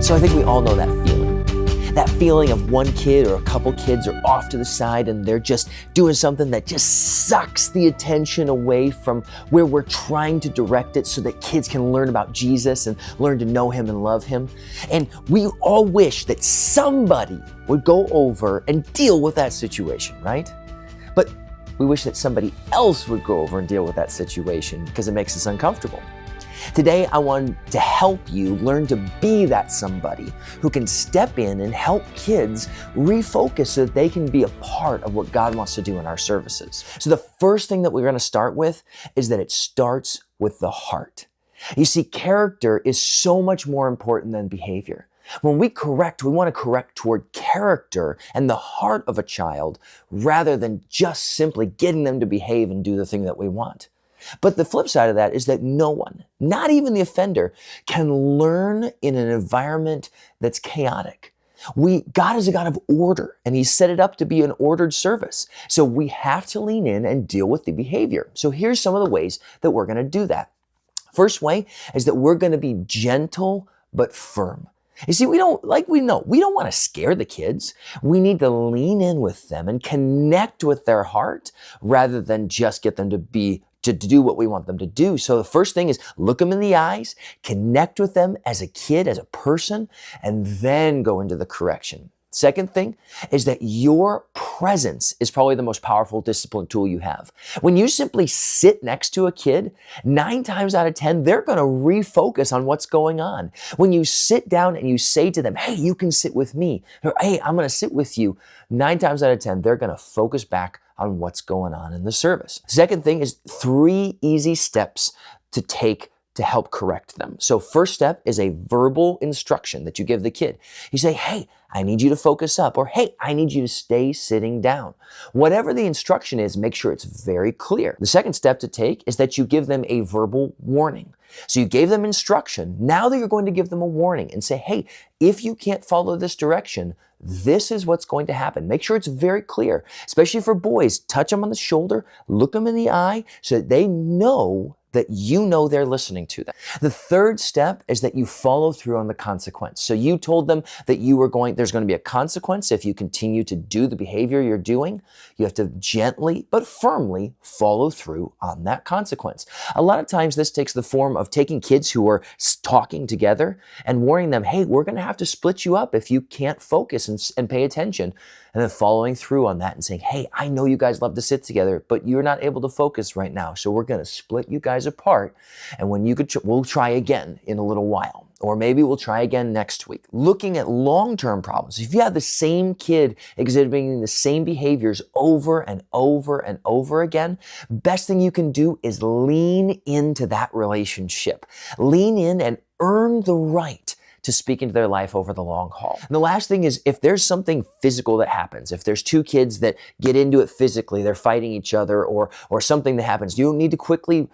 So I think we all know that feeling. That feeling of one kid or a couple kids are off to the side and they're just doing something that just sucks the attention away from where we're trying to direct it so that kids can learn about Jesus and learn to know Him and love Him. And we all wish that somebody would go over and deal with that situation, right? But we wish that somebody else would go over and deal with that situation because it makes us uncomfortable. Today, I want to help you learn to be that somebody who can step in and help kids refocus so that they can be a part of what God wants to do in our services. So the first thing that we're going to start with is that it starts with the heart. You see, character is so much more important than behavior. When we correct, we want to correct toward character and the heart of a child rather than just simply getting them to behave and do the thing that we want. But the flip side of that is that no one, not even the offender, can learn in an environment that's chaotic. God is a God of order, and He set it up to be an ordered service. So we have to lean in and deal with the behavior. So here's some of the ways that we're going to do that. First way is that we're going to be gentle but firm. You see, we don't want to scare the kids. We need to lean in with them and connect with their heart rather than just get them to do what we want them to do. So the first thing is look them in the eyes, connect with them as a kid, as a person, and then go into the correction. Second thing is that your presence is probably the most powerful discipline tool you have. When you simply sit next to a kid, 9 times out of 10, they're going to refocus on what's going on. When you sit down and you say to them, hey, you can sit with me, or hey, I'm going to sit with you, 9 times out of 10, they're going to focus back on what's going on in the service. Second thing is 3 easy steps to take to help correct them. So first step is a verbal instruction that you give the kid. You say, hey, I need you to focus up, or hey, I need you to stay sitting down. Whatever the instruction is, make sure it's very clear. The second step to take is that you give them a verbal warning. So you gave them instruction. Now that you're going to give them a warning and say, hey, if you can't follow this direction, this is what's going to happen. Make sure it's very clear, especially for boys. Touch them on the shoulder, look them in the eye so that they know that you know they're listening to them. The third step is that you follow through on the consequence. So you told them that there's going to be a consequence if you continue to do the behavior you're doing. You have to gently but firmly follow through on that consequence. A lot of times this takes the form of taking kids who are talking together and warning them, hey, we're going to have to split you up if you can't focus and pay attention. And then following through on that and saying, hey, I know you guys love to sit together, but you're not able to focus right now. So we're going to split you guys apart. And when we'll try again in a little while. Or maybe we'll try again next week. Looking at long-term problems. If you have the same kid exhibiting the same behaviors over and over and over again, best thing you can do is lean into that relationship. Lean in and earn the right to speak into their life over the long haul. And the last thing is, if there's something physical that happens, if there's 2 kids that get into it physically, they're fighting each other or something that happens, you need to quickly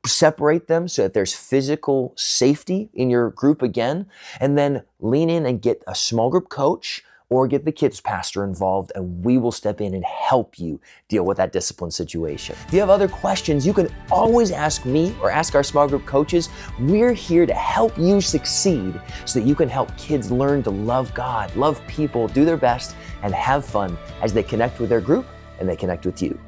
separate them so that there's physical safety in your group again, and then lean in and get a small group coach or get the kids pastor involved, and we will step in and help you deal with that discipline situation. If you have other questions, you can always ask me or ask our small group coaches. We're here to help you succeed so that you can help kids learn to love God, love people, do their best, and have fun as they connect with their group and they connect with you.